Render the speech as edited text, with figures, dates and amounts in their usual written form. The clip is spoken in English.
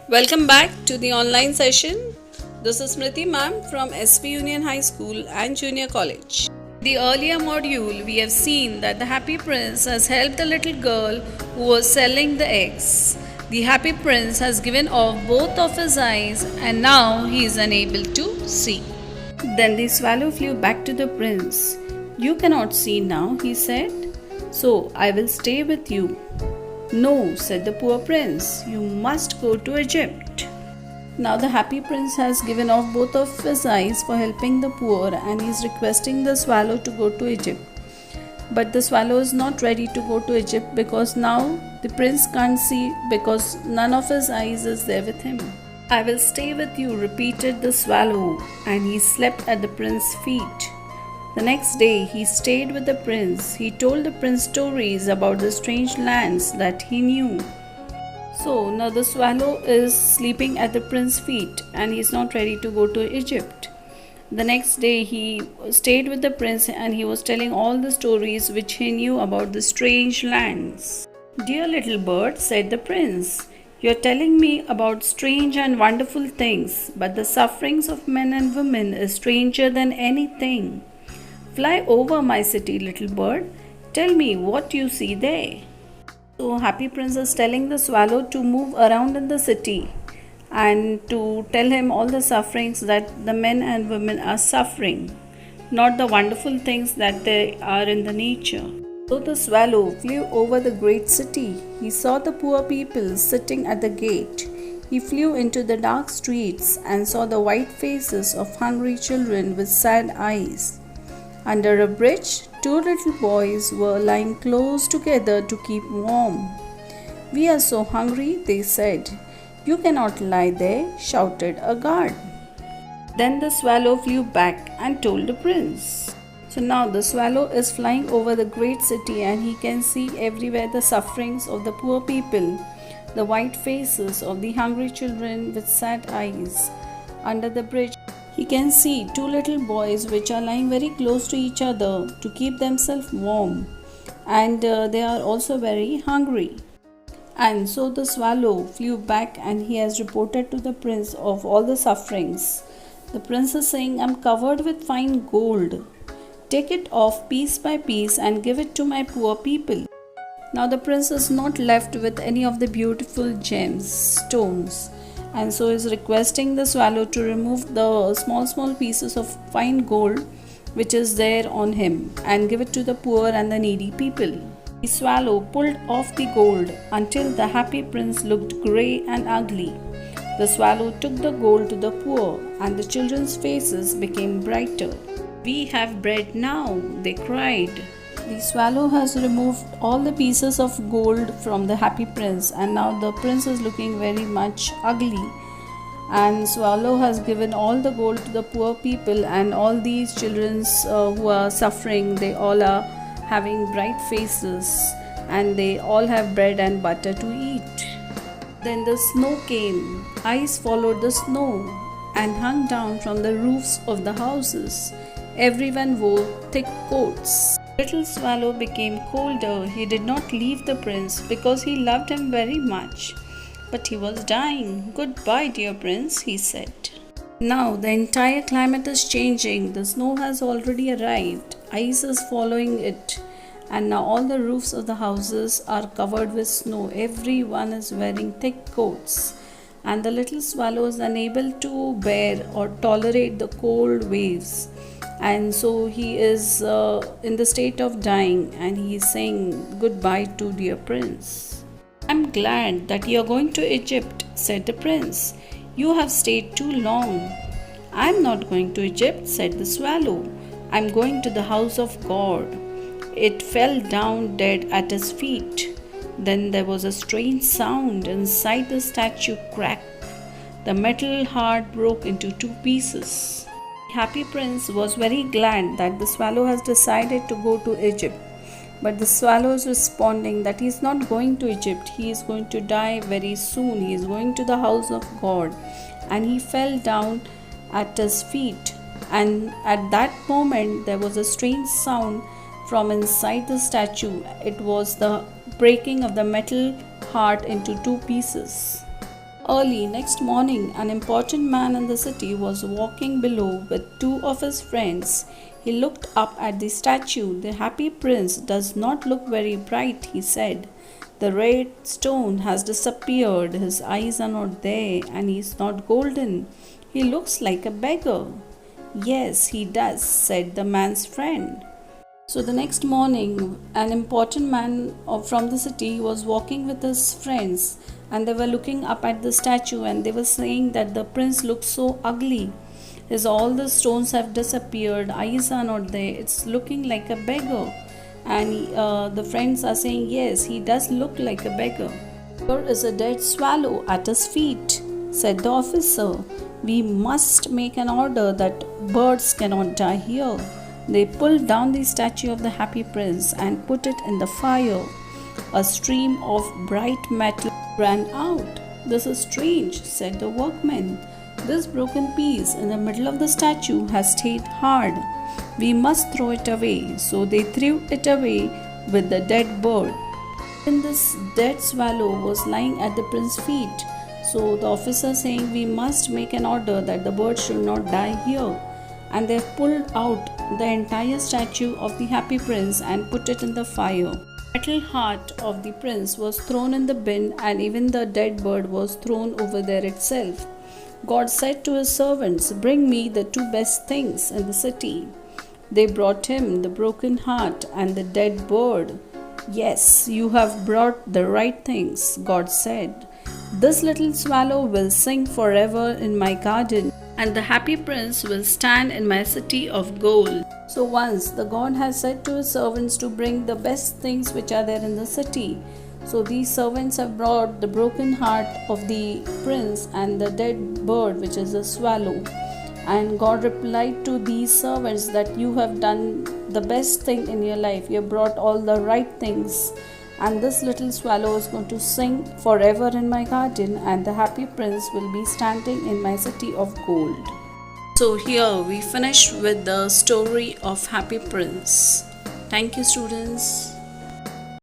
Welcome back to the online session. This is Smriti ma'am from SP Union High School and Junior College. In the earlier module, we have seen that the Happy Prince has helped the little girl who was selling the eggs. The Happy Prince has given off both of his eyes and now he is unable to see. Then the swallow flew back to the prince. "You cannot see now," he said, "so I will stay with you." "No," said the poor prince, "you must go to Egypt." Now the happy prince has given off both of his eyes for helping the poor and he is requesting the swallow to go to Egypt. But the swallow is not ready to go to Egypt because now the prince can't see because none of his eyes is there with him. "I will stay with you," repeated the swallow, and he slept at the prince's feet. The next day he stayed with the prince. He told the prince stories about the strange lands that he knew. So now the swallow is sleeping at the prince's feet and he is not ready to go to Egypt. The next day he stayed with the prince and he was telling all the stories which he knew about the strange lands. "Dear little bird," said the prince, "you are telling me about strange and wonderful things, but the sufferings of men and women is stranger than anything. Fly over my city, little bird. Tell me what you see there." So Happy Prince is telling the swallow to move around in the city and to tell him all the sufferings that the men and women are suffering, not the wonderful things that they are in the nature. So the swallow flew over the great city. He saw the poor people sitting at the gate. He flew into the dark streets and saw the white faces of hungry children with sad eyes. Under a bridge, two little boys were lying close together to keep warm. "We are so hungry," they said. "You cannot lie there," shouted a guard. Then the swallow flew back and told the prince. So now the swallow is flying over the great city and he can see everywhere the sufferings of the poor people, the white faces of the hungry children with sad eyes. Under the bridge, he can see two little boys which are lying very close to each other to keep themselves warm, and they are also very hungry. And so the swallow flew back and he has reported to the prince of all the sufferings. The prince is saying, "I'm covered with fine gold. Take it off piece by piece and give it to my poor people." Now the prince is not left with any of the beautiful gems, stones, and so is requesting the swallow to remove the small pieces of fine gold which is there on him and give it to the poor and the needy people. The swallow pulled off the gold until the happy prince looked grey and ugly. The swallow took the gold to the poor and the children's faces became brighter. "We have bread now," they cried. The swallow has removed all the pieces of gold from the happy prince and now the prince is looking very much ugly, and swallow has given all the gold to the poor people and all these children who are suffering, they all are having bright faces and they all have bread and butter to eat. Then the snow came. Ice followed the snow and hung down from the roofs of the houses. Everyone wore thick coats. Little swallow became colder. He did not leave the prince because he loved him very much. But he was dying. "Goodbye, dear prince," he said. Now the entire climate is changing. The snow has already arrived. Ice is following it. And now all the roofs of the houses are covered with snow. Everyone is wearing thick coats. And the little swallow is unable to bear or tolerate the cold waves. And so he is in the state of dying and he is saying goodbye to dear prince. "I'm glad that you are going to Egypt," said the prince. "You have stayed too long." "I'm not going to Egypt," said the swallow. "I'm going to the house of God." It fell down dead at his feet. Then there was a strange sound inside the statue. Crack! The metal heart broke into two pieces. Happy Prince was very glad that the swallow has decided to go to Egypt. But the swallow is responding that he is not going to Egypt. He is going to die very soon. He is going to the house of God. And he fell down at his feet. And at that moment, there was a strange sound from inside the statue. It was the breaking of the metal heart into two pieces. Early next morning, an important man in the city was walking below with two of his friends. He looked up at the statue. The happy prince does not look very bright, he said. The red stone has disappeared, his eyes are not there, and he is not golden. He looks like a beggar. Yes, he does, said the man's friend. So the next morning, an important man from the city was walking with his friends, and they were looking up at the statue, and they were saying that the prince looks so ugly. His all the stones have disappeared, eyes are not there, it's looking like a beggar. And the friends are saying, yes, he does look like a beggar. There is a dead swallow at his feet, said the officer. We must make an order that birds cannot die here. They pulled down the statue of the happy prince and put it in the fire. A stream of bright metal ran out. This is strange, said the workmen. This broken piece in the middle of the statue has stayed hard. We must throw it away. So they threw it away with the dead bird. Then this dead swallow was lying at the prince's feet. So the officer saying, we must make an order that the bird should not die here. And they pulled out the entire statue of the happy prince and put it in the fire. The metal heart of the prince was thrown in the bin, and even the dead bird was thrown over there itself. God said to his servants, bring me the two best things in the city. They brought him the broken heart and the dead bird. Yes, you have brought the right things, God said. This little swallow will sing forever in my garden, and the happy prince will stand in my city of gold. So once the God has said to his servants to bring the best things which are there in the city. So these servants have brought the broken heart of the prince and the dead bird, which is a swallow. And God replied to these servants that you have done the best thing in your life. You have brought all the right things. And this little swallow is going to sing forever in my garden, and the happy prince will be standing in my city of gold. So here we finish with the story of Happy Prince. Thank you, students.